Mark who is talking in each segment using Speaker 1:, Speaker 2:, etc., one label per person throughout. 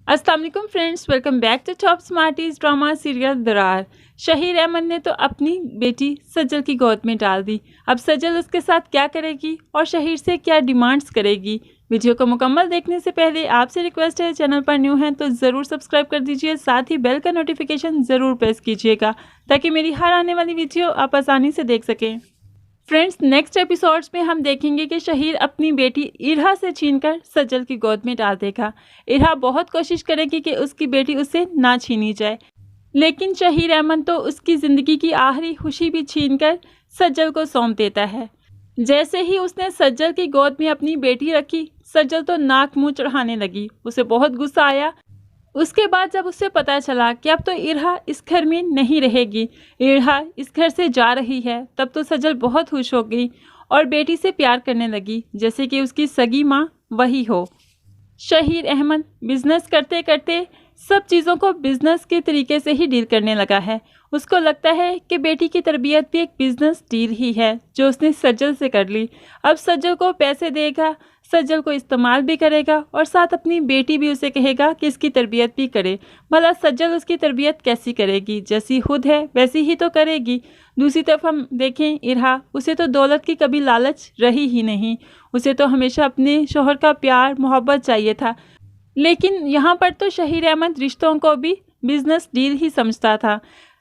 Speaker 1: अस्सलाम वालेकुम friends, welcome back to top smarties drama serial Darar. Shaheer Ahmad ने तो अपनी बेटी सज्जल की गोद में डाल दी। अब सज्जल उसके साथ क्या करेगी और शहीर से क्या डिमांड्स करेगी? वीडियो को मुकम्मल देखने से पहले आपसे रिक्वेस्ट है, चैनल पर न्यू हैं तो ज़रूर सब्सक्राइब कर दीजिए, साथ ही बेल का नोटिफिकेशन ज़रूर प्रेस कीजिएगा ताकि मेरी हर आने वाली वीडियो आप आसानी से देख सकें। फ्रेंड्स, नेक्स्ट एपिसोड्स में हम देखेंगे कि शहीर अपनी बेटी इरहा से छीनकर सज्जल की गोद में डाल देगा। इरहा बहुत कोशिश करेगी कि उसकी बेटी उससे ना छीनी जाए, लेकिन शहीर अहमद तो उसकी ज़िंदगी की आखिरी खुशी भी छीनकर सज्जल को सौंप देता है। जैसे ही उसने सज्जल की गोद में अपनी बेटी रखी, सज्जल तो नाक मुंह चढ़ाने लगी। उसे बहुत गुस्सा आया। उसके बाद जब उसे पता चला कि अब तो इरहा इस घर में नहीं रहेगी, इरहा इस घर से जा रही है, तब तो सज्जल बहुत खुश हो गई और बेटी से प्यार करने लगी जैसे कि उसकी सगी माँ वही हो। शहीर अहमद बिजनेस करते करते सब चीज़ों को बिजनेस के तरीके से ही डील करने लगा है। उसको लगता है कि बेटी की तरबियत भी एक बिजनेस डील ही है जो उसने सज्जल से कर ली। अब सज्जल को पैसे देगा, सज्जल को इस्तेमाल भी करेगा और साथ अपनी बेटी भी उसे कहेगा कि इसकी तरबियत भी करे। भला सज्जल उसकी तरबियत कैसी करेगी? जैसी खुद है वैसी ही तो करेगी। दूसरी तरफ हम देखें इरहा, उसे तो दौलत की कभी लालच रही ही नहीं। उसे तो हमेशा अपने शौहर का प्यार मोहब्बत चाहिए था, लेकिन यहाँ पर तो शहीर अहमद रिश्तों को भी बिजनेस डील ही समझता था।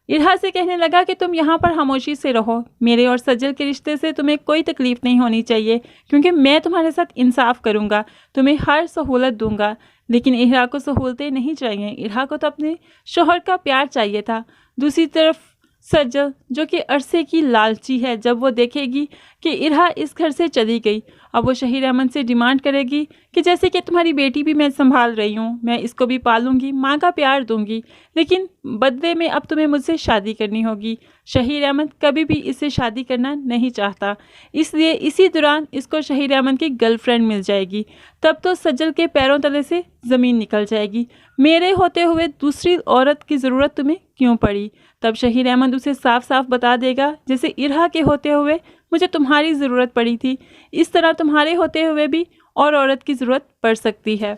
Speaker 1: इरहा से कहने लगा कि तुम यहाँ पर खामोशी से रहो, मेरे और सज्जल के रिश्ते से तुम्हें कोई तकलीफ़ नहीं होनी चाहिए, क्योंकि मैं तुम्हारे साथ इंसाफ करूँगा, तुम्हें हर सहूलत दूंगा। लेकिन इरहा को सहूलतें नहीं चाहिए, इरहा को तो अपने शौहर का प्यार चाहिए था। दूसरी तरफ सज्जल, जो कि अरसे की लालची है, जब वो देखेगी कि इरहा इस घर से चली गई, अब वो शहीर अहमद से डिमांड करेगी कि जैसे कि तुम्हारी बेटी भी मैं संभाल रही हूँ, मैं इसको भी पालूंगी, माँ का प्यार दूंगी, लेकिन बदले में अब तुम्हें मुझसे शादी करनी होगी। शहीर अहमद कभी भी इससे शादी करना नहीं चाहता, इसलिए इसी दौरान इसको शहीर अहमद की गर्लफ्रेंड मिल जाएगी। तब तो सज्जल के पैरों तले से ज़मीन निकल जाएगी। मेरे होते हुए दूसरी औरत की ज़रूरत तुम्हें क्यों पड़ी? तब शहीर अहमद उसे साफ साफ बता देगा, जैसे इरहा के होते हुए मुझे तुम्हारी ज़रूरत पड़ी थी, इस तरह तुम्हारे होते हुए भी और औरत की ज़रूरत पड़ सकती है।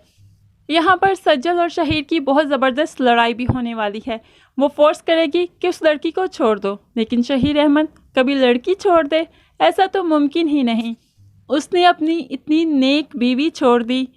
Speaker 1: यहाँ पर सज्जल और शहीर की बहुत ज़बरदस्त लड़ाई भी होने वाली है। वो फोर्स करेगी कि उस लड़की को छोड़ दो, लेकिन शहीर अहमद कभी लड़की छोड़ दे ऐसा तो मुमकिन ही नहीं। उसने अपनी इतनी नेक बीवी छोड़ दी,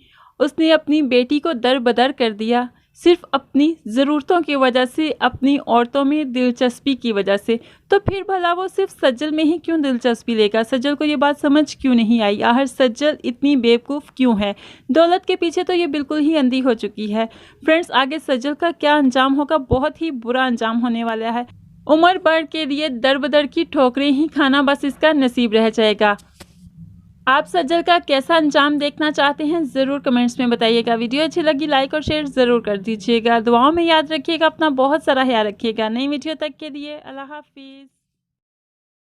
Speaker 1: उसने अपनी बेटी को दर बदर कर दिया, सिर्फ अपनी ज़रूरतों की वजह से, अपनी औरतों में दिलचस्पी की वजह से। तो फिर भला वो सिर्फ सज्जल में ही क्यों दिलचस्पी लेगा? सज्जल को ये बात समझ क्यों नहीं आई? आखिर सज्जल इतनी बेवकूफ़ क्यों है? दौलत के पीछे तो ये बिल्कुल ही अंधी हो चुकी है। फ्रेंड्स, आगे सज्जल का क्या अंजाम होगा? बहुत ही बुरा अंजाम होने वाला है। उम्र भर के लिए दर बदर की ठोकरें ही खाना बस इसका नसीब रह जाएगा। आप सज्जल का कैसा अंजाम देखना चाहते हैं ज़रूर कमेंट्स में बताइएगा। वीडियो अच्छी लगी लाइक और शेयर ज़रूर कर दीजिएगा। दुआओं में याद रखिएगा, अपना बहुत सारा ख्याल रखिएगा। नई वीडियो तक के लिए अल्लाह हाफिज़।